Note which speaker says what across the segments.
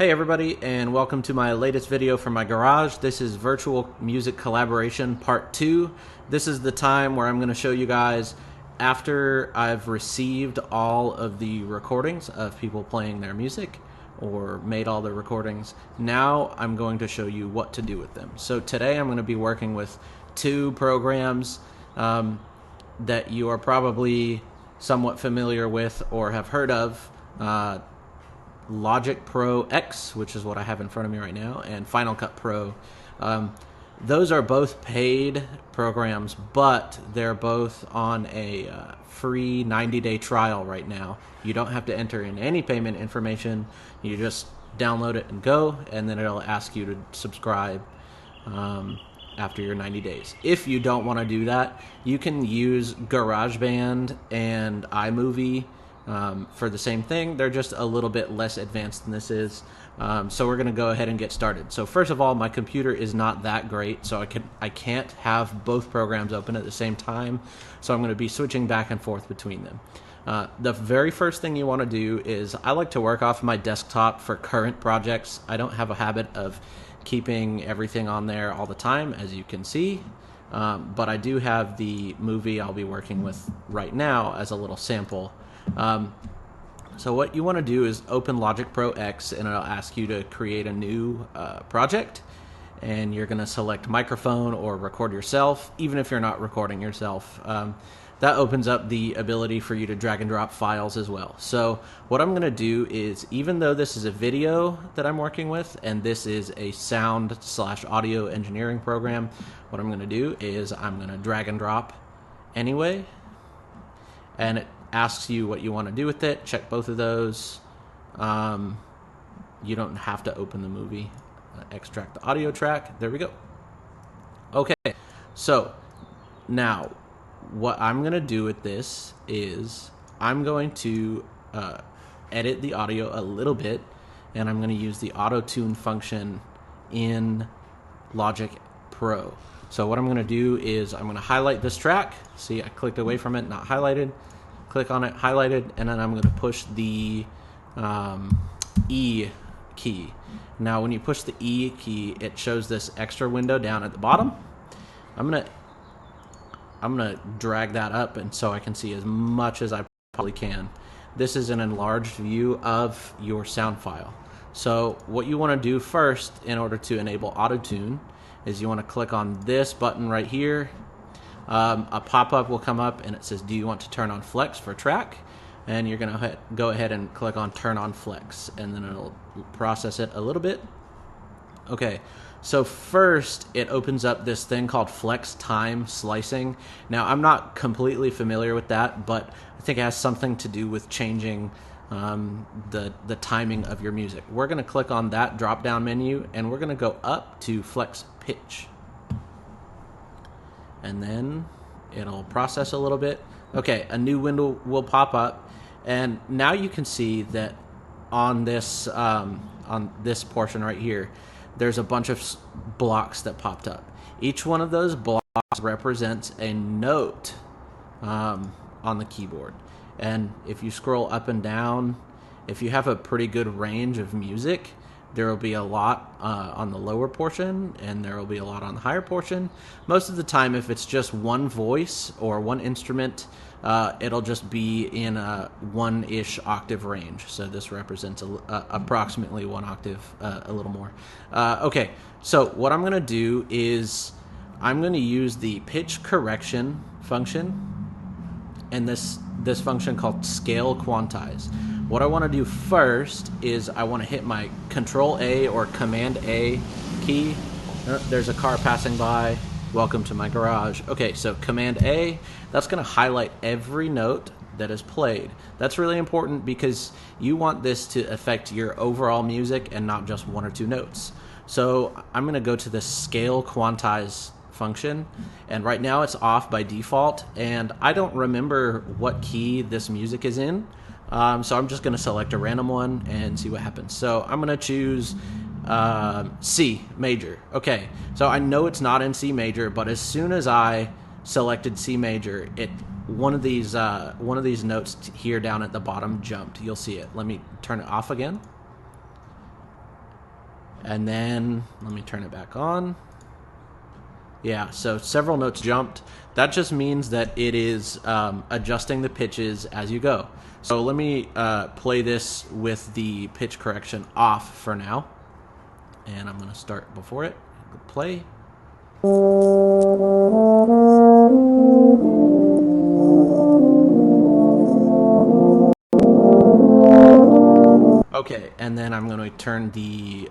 Speaker 1: Hey everybody, and welcome to my latest video from my garage. This is Virtual Music Collaboration Part 2. This is the time where I'm going to show you guys after I've received all of the recordings of people playing their music or made all the recordings. Now I'm going to show you what to do with them. So today I'm going to be working with two programs that you are probably somewhat familiar with or have heard of. Logic Pro X, which is what I have in front of me right now, and Final Cut Pro. Those are both paid programs, but they're both on a free 90-day trial right now. You don't have to enter in any payment information. You just download it and go, and then it'll ask you to subscribe after your 90 days. If you don't want to do that, you can use GarageBand and iMovie for the same thing. They're just a little bit less advanced than this is. So we're going to go ahead and get started. So first of all, my computer is not that great, so I can't have both programs open at the same time. So I'm going to be switching back and forth between them. The very first thing you want to do is I like to work off my desktop for current projects. I don't have a habit of keeping everything on there all the time, as you can see. But I do have the movie I'll be working with right now as a little sample. So what you want to do is open Logic Pro X, and it'll ask you to create a new project, and you're going to select microphone or record yourself, even if you're not recording yourself. That opens up the ability for you to drag and drop files as well. So what I'm going to do is, even though this is a video that I'm working with, and this is a sound/audio engineering program, what I'm going to do is I'm going to drag and drop anyway, and it asks you what you want to do with it. Check both of those. You don't have to open the movie. Extract the audio track. There we go. Okay, so now what I'm going to do with this is I'm going to edit the audio a little bit, and I'm going to use the auto-tune function in Logic Pro. So what I'm going to do is I'm going to highlight this track. See, I clicked away from it, not highlighted. Click on it, highlighted, and then I'm going to push the E key. Now when you push the E key, it shows this extra window down at the bottom. I'm gonna drag that up, and so I can see as much as I probably can. This is an enlarged view of your sound file. So what you want to do first in order to enable auto-tune is you want to click on this button right here. A pop-up will come up, and it says, do you want to turn on flex for track? And you're going to go ahead and click on turn on flex, and then it'll process it a little bit. Okay, so first it opens up this thing called flex time slicing. Now I'm not completely familiar with that, but I think it has something to do with changing the timing of your music. We're going to click on that drop down menu, and we're going to go up to flex pitch. And then it'll process a little bit. Okay, a new window will pop up, and now you can see that on this portion right here, there's a bunch of blocks that popped up. Each one of those blocks represents a note on the keyboard. And if you scroll up and down, if you have a pretty good range of music, there will be a lot on the lower portion, and there will be a lot on the higher portion. Most of the time, if it's just one voice or one instrument, it'll just be in a one-ish octave range. So this represents approximately one octave, a little more. Okay, so what I'm going to do is I'm going to use the pitch correction function, and this function called scale quantize. What I want to do first is I want to hit my Control A or Command A key. There's a car passing by. Welcome to my garage. Okay, so Command A, that's going to highlight every note that is played. That's really important because you want this to affect your overall music and not just one or two notes. So I'm going to go to the scale quantize function, and right now it's off by default, and I don't remember what key this music is in. So I'm just going to select a random one and see what happens. So I'm going to choose C major. Okay, so I know it's not in C major, but as soon as I selected C major, one of these notes here down at the bottom jumped. You'll see it. Let me turn it off again. And then let me turn it back on. Yeah, so several notes jumped. That just means that it is adjusting the pitches as you go. So let me play this with the pitch correction off for now. And I'm going to start before it. Play. Okay, and then I'm going to turn the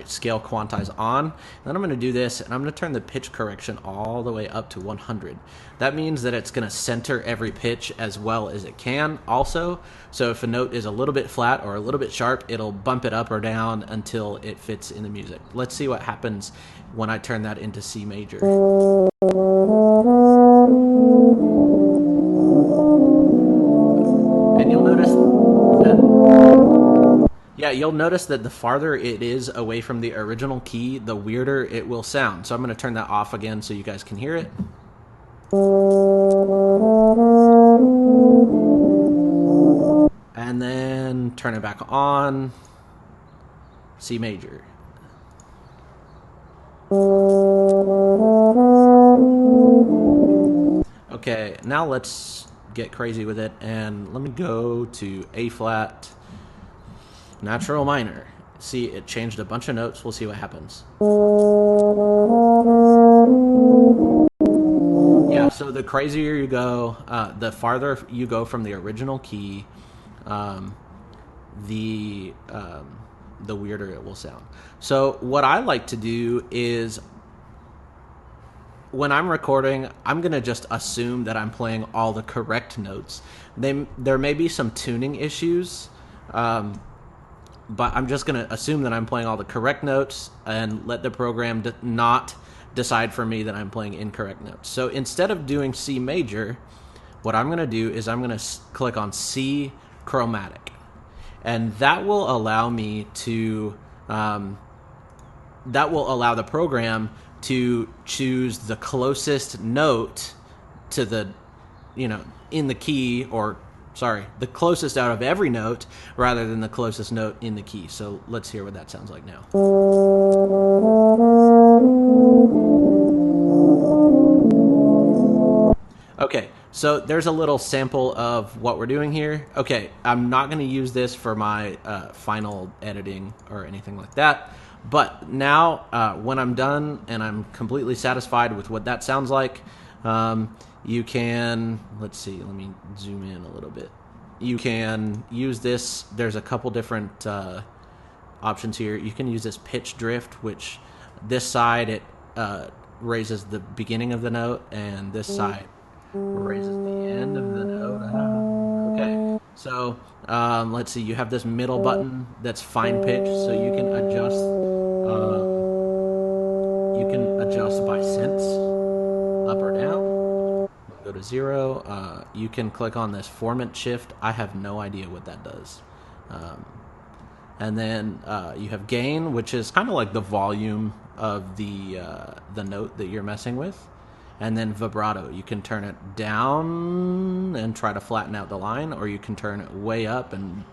Speaker 1: scale quantize on. Then I'm going to do this, and I'm going to turn the pitch correction all the way up to 100. That means that it's going to center every pitch as well as it can also. So if a note is a little bit flat or a little bit sharp, it'll bump it up or down until it fits in the music. Let's see what happens when I turn that into C major. And you'll notice that the farther it is away from the original key, the weirder it will sound. So I'm going to turn that off again so you guys can hear it. And then turn it back on. C major. Okay, now let's get crazy with it, and let me go to A flat, natural minor. See, it changed a bunch of notes. We'll see what happens. Yeah, so the crazier you go, the farther you go from the original key, the weirder it will sound. So what I like to do is, when I'm recording, I'm going to just assume that I'm playing all the correct notes. There may be some tuning issues, but I'm just going to assume that I'm playing all the correct notes and let the program not decide for me that I'm playing incorrect notes. So instead of doing C major, what I'm going to do is I'm going to click on C chromatic. And that will allow me to, that will allow the program to choose the closest note to the, in the key, or the closest out of every note rather than the closest note in the key. So let's hear what that sounds like now. Okay, so there's a little sample of what we're doing here. Okay, I'm not going to use this for my final editing or anything like that. But now, when I'm done and I'm completely satisfied with what that sounds like, you can, let's see, let me zoom in a little bit. You can use this. There's a couple different options here. You can use this pitch drift, which this side, it raises the beginning of the note, and this side raises the end of the note. Okay, so let's see. You have this middle button that's fine pitch, so you can adjust. By cents, up or down. Go to 0. You can click on this formant shift. I have no idea what that does. And then you have gain, which is kind of like the volume of the note that you're messing with. And then vibrato, you can turn it down and try to flatten out the line, or you can turn it way up and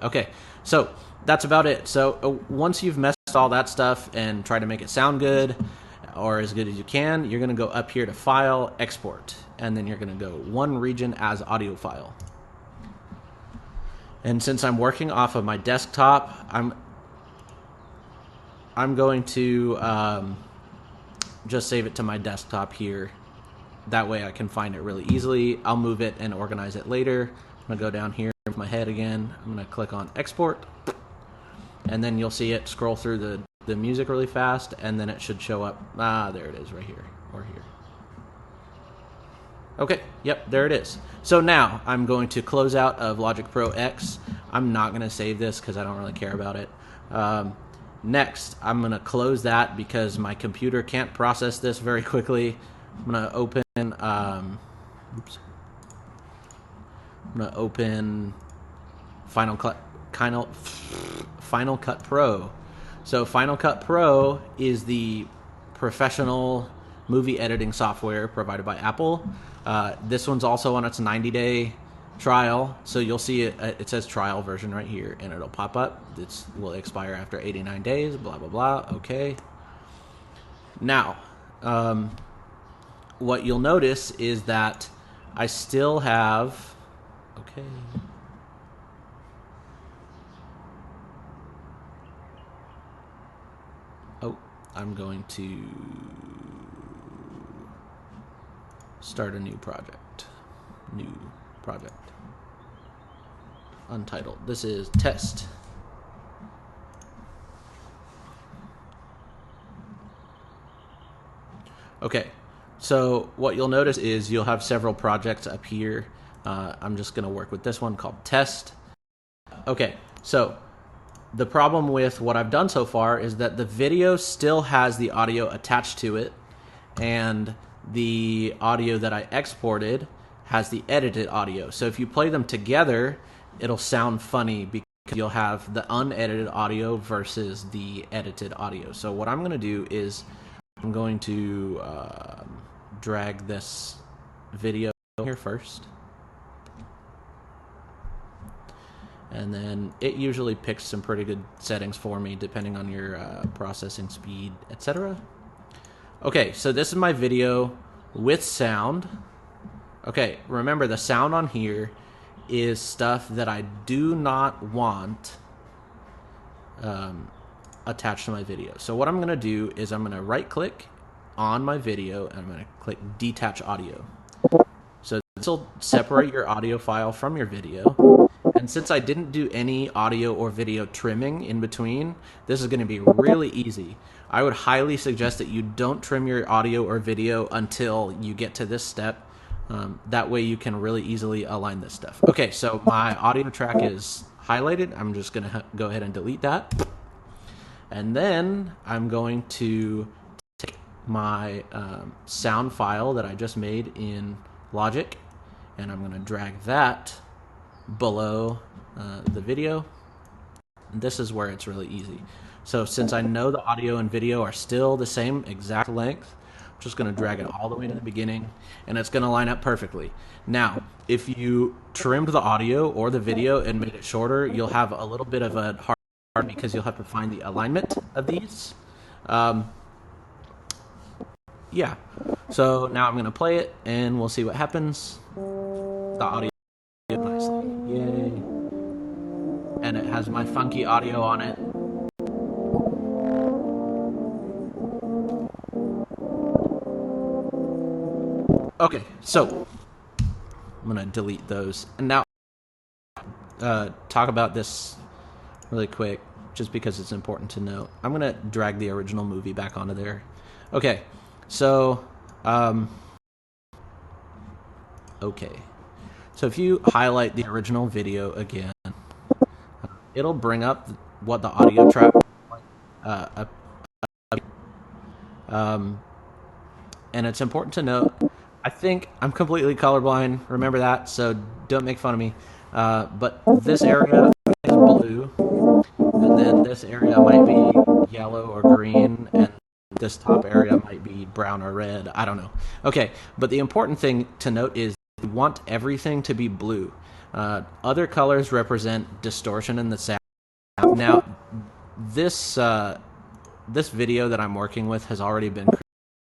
Speaker 1: okay. So that's about it. So once you've messed all that stuff and try to make it sound good, or as good as you can, you're going to go up here to File, Export, and then you're going to go one region as audio file. And since I'm working off of my desktop, I'm going to just save it to my desktop here. That way I can find it really easily. I'll move it and organize it later. I'm going to go down here with my head again. I'm going to click on Export, and then you'll see it scroll through the music really fast, and then it should show up. There it is, right here or here. Okay, yep, there it is. So now I'm going to close out of Logic Pro X. I'm not going to save this because I don't really care about it. Next, I'm going to close that because my computer can't process this very quickly. I'm going to open Final Cut Pro. So Final Cut Pro is the professional movie editing software provided by Apple. This one's also on its 90-day trial. So you'll see it says trial version right here, and it'll pop up. It will expire after 89 days, blah, blah, blah. Okay. Now, what you'll notice is that I still have, okay. Oh, I'm going to start a new project. Untitled. This is test. Okay, so what you'll notice is you'll have several projects up here. I'm just going to work with this one called test. Okay, so the problem with what I've done so far is that the video still has the audio attached to it, and the audio that I exported has the edited audio. So if you play them together, it'll sound funny because you'll have the unedited audio versus the edited audio. So what I'm going to do is I'm going to drag this video here first. And then it usually picks some pretty good settings for me depending on your processing speed, etc. Okay, so this is my video with sound. Okay, remember the sound on here is stuff that I do not want attached to my video. So what I'm going to do is I'm going to right click on my video and I'm going to click Detach Audio. So this will separate your audio file from your video. And since I didn't do any audio or video trimming in between, this is going to be really easy. I would highly suggest that you don't trim your audio or video until you get to this step. That way you can really easily align this stuff. Okay, so my audio track is highlighted. I'm just going to go ahead and delete that. And then I'm going to take my sound file that I just made in Logic, and I'm going to drag that below the video. And this is where it's really easy. So since I know the audio and video are still the same exact length, I'm just going to drag it all the way to the beginning, and it's going to line up perfectly. Now, if you trimmed the audio or the video and made it shorter, you'll have a little bit of a hard because you'll have to find the alignment of these. Yeah. So now I'm going to play it, and we'll see what happens. The audio nicely. Yay. And it has my funky audio on it. Okay, so I'm going to delete those. And now talk about this really quick, just because it's important to note. I'm going to drag the original movie back onto there. Okay, so so if you highlight the original video again, it'll bring up what the audio track and it's important to note, I think I'm completely colorblind, remember that, so don't make fun of me, but this area is blue, and then this area might be yellow or green, and this top area might be brown or red. I don't know. Okay, but the important thing to note is you want everything to be blue. Other colors represent distortion in the sound. Now, this video that I'm working with has already been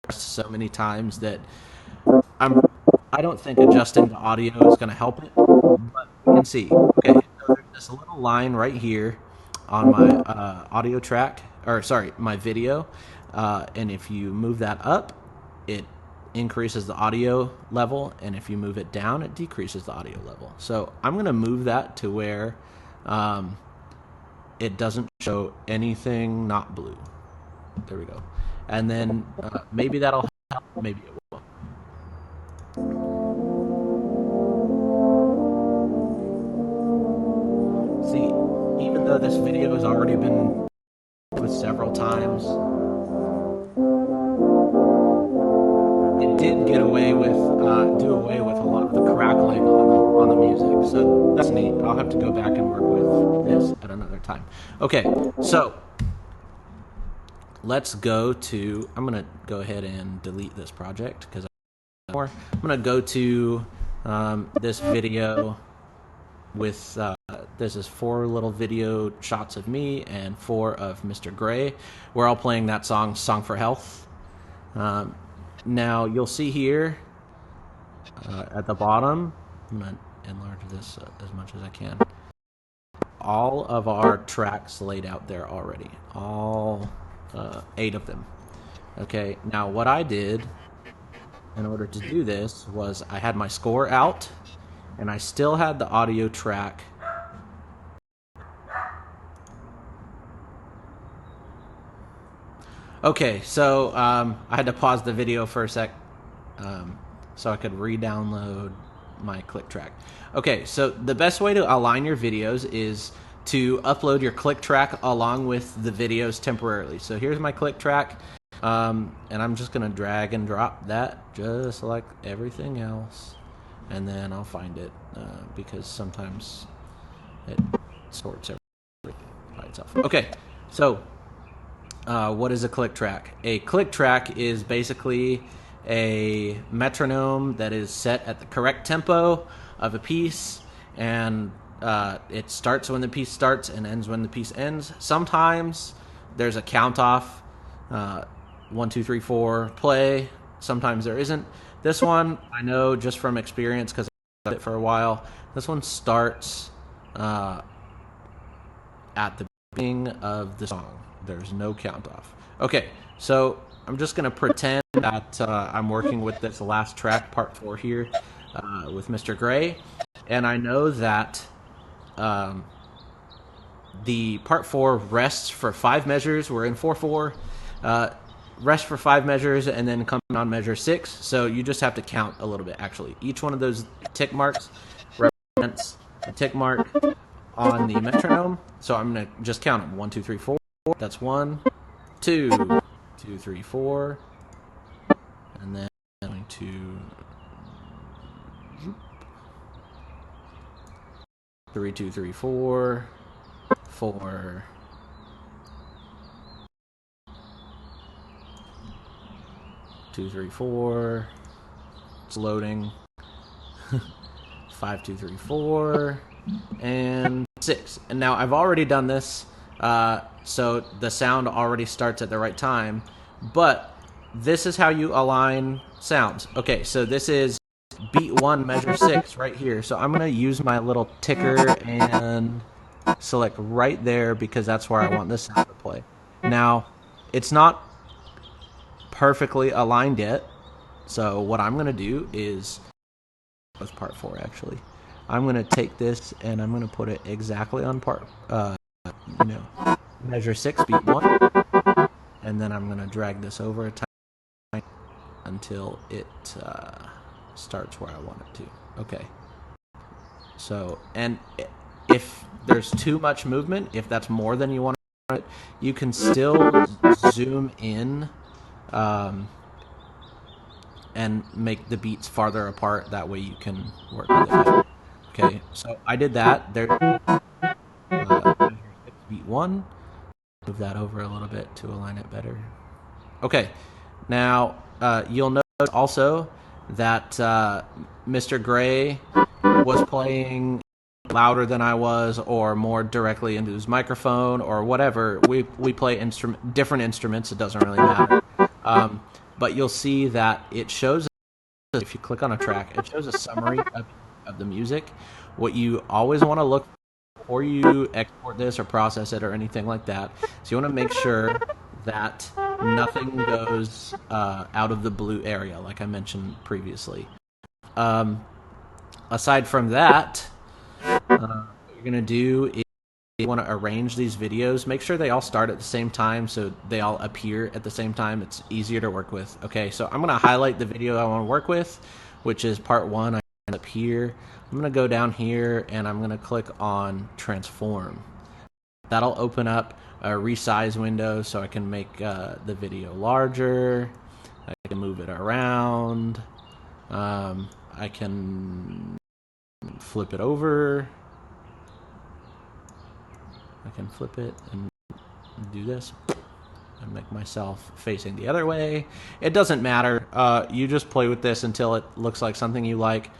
Speaker 1: crushed so many times that I don't think adjusting the audio is going to help it. But you can see, okay, so there's this little line right here on my audio track, or sorry, my video, and if you move that up, it increases the audio level, and if you move it down, it decreases the audio level. So I'm going to move that to where it doesn't show anything not blue. There we go. And then maybe that'll help, maybe it will. See, even though this video has already been with several times, it did get away with do away with a lot of the crackling on the music. So that's neat. I'll have to go back and work with this at another time. Okay, so let's go to, I'm going to go ahead and delete this project because I'm going to go to this video with this is 4 little video shots of me and 4 of Mr. Gray. We're all playing that song for Health. Now you'll see here at the bottom, I'm going to enlarge this as much as I can. All of our tracks laid out there already, all 8 of them. Okay, now what I did in order to do this was I had my score out, and I still had the audio track. Okay, so I had to pause the video for a sec so I could re-download my click track. Okay, so the best way to align your videos is to upload your click track along with the videos temporarily. So here's my click track, and I'm just going to drag and drop that just like everything else, and then I'll find it because sometimes it sorts everything by itself. Okay, so what is a click track? A click track is basically a metronome that is set at the correct tempo of a piece, and it starts when the piece starts and ends when the piece ends. Sometimes there's a count off, 1, 2, 3, 4, play. Sometimes there isn't. This one, I know just from experience because I've done it for a while, this one starts at the beginning of the song. There's no count off. Okay, so I'm just going to pretend that I'm working with this last track, part 4 here, with Mr. Gray. And I know that the part 4 rests for 5 measures. We're in 4/4. Rest for 5 measures and then come on measure 6. So you just have to count a little bit, actually. Each one of those tick marks represents a tick mark on the metronome. So I'm going to just count them. 1, 2, 3, 4. That's 1, 2, 2, 3, 4. And then I'm going to 3, 2, 3, 4, 4, 2, 3, 4. It's loading. 5, 2, 3, 4, and 6. And now I've already done this, so the sound already starts at the right time. But this is how you align sounds. Okay, so this is beat 1, measure 6 right here. So I'm going to use my little ticker and select right there because that's where I want this sound to play. Now, it's not perfectly aligned yet. So what I'm going to do is, with part 4 actually, I'm going to take this and I'm going to put it exactly on measure 6, beat 1. And then I'm going to drag this over a time until it starts where I want it to. Okay. So, and if there's too much movement, if that's more than you want, you can still zoom in and make the beats farther apart. That way you can work with it better. Okay, so I did that. There, beat 1. Move that over a little bit to align it better. Okay, now you'll notice also that Mr. Gray was playing louder than I was, or more directly into his microphone, or whatever. We play different instruments. It doesn't really matter. But you'll see that it shows, if you click on a track, it shows a summary of the music. What you always want to look for before you export this or process it or anything like that, so you want to make sure that nothing goes out of the blue area, like I mentioned previously. Aside from that, what you're going to do is you want to arrange these videos. Make sure they all start at the same time so they all appear at the same time. It's easier to work with. Okay, so I'm going to highlight the video I want to work with, which is part 1. I end up here. I'm going to go down here and I'm going to click on transform. That'll open up a resize window so I can make the video larger. I can move it around. I can flip it over. I can flip it and do this and make myself facing the other way. It doesn't matter. You just play with this until it looks like something you like.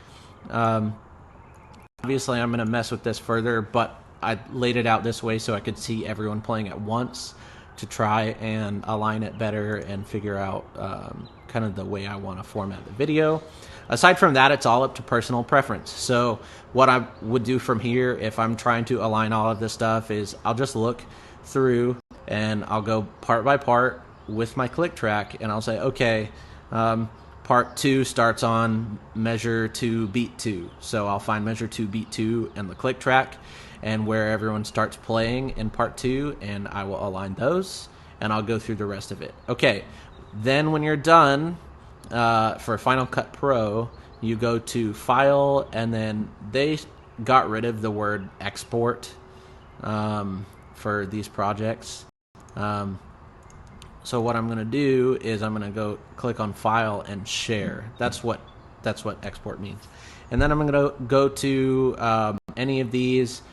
Speaker 1: Obviously, I'm going to mess with this further, but I laid it out this way so I could see everyone playing at once to try and align it better and figure out kind of the way I want to format the video. Aside from that, it's all up to personal preference. So what I would do from here, if I'm trying to align all of this stuff, is I'll just look through and I'll go part by part with my click track, and I'll say, okay, part 2 starts on measure 2, beat 2. So I'll find measure 2, beat 2 and the click track and where everyone starts playing in part 2, and I will align those, and I'll go through the rest of it. Okay, then when you're done, for Final Cut Pro, you go to File, and then they got rid of the word export for these projects. So what I'm going to do is I'm going to go click on File and Share. That's what export means. And then I'm going to go to any of these.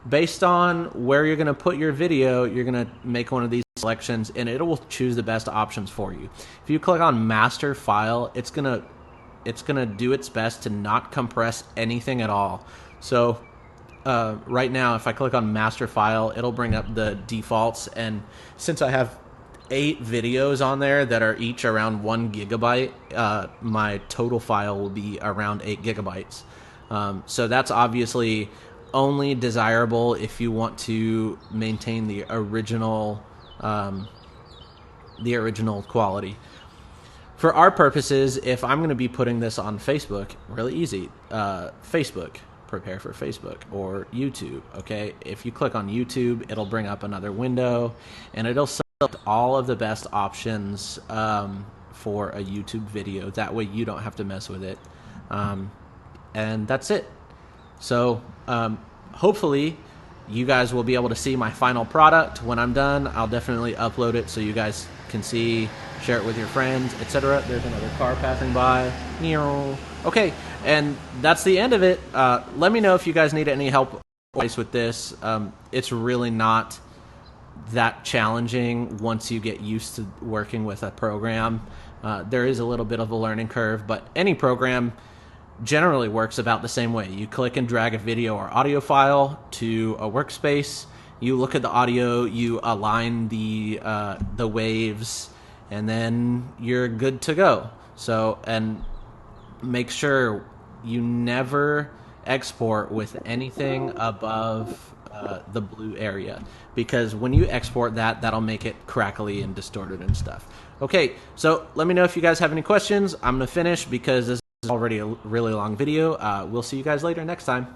Speaker 1: Based on where you're going to put your video, you're going to make one of these selections, and it will choose the best options for you. If you click on Master File, it's going to do its best to not compress anything at all. So right now, if I click on Master File, it'll bring up the defaults, and since I have 8 videos on there that are each around 1 gigabyte, my total file will be around 8 gigabytes. So that's obviously only desirable if you want to maintain the original quality. For our purposes, if I'm going to be putting this on Facebook, really easy. Facebook, prepare for Facebook, or YouTube. Okay, if you click on YouTube, it'll bring up another window, and it'll select all of the best options for a YouTube video. That way, you don't have to mess with it, and that's it. So hopefully you guys will be able to see my final product when I'm done. I'll definitely upload it so you guys can see, share it with your friends, etc. There's another car passing by. Okay, and that's the end of it. Let me know if you guys need any help with this. It's really not that challenging once you get used to working with a program. There is a little bit of a learning curve, but any program generally works about the same way. You click and drag a video or audio file to a workspace. You look at the audio, you align the waves, and then you're good to go. So, and make sure you never export with anything above the blue area, because when you export that, that'll make it crackly and distorted and stuff. Okay, so let me know if you guys have any questions. I'm gonna finish because this is already a really long video. We'll see you guys later next time.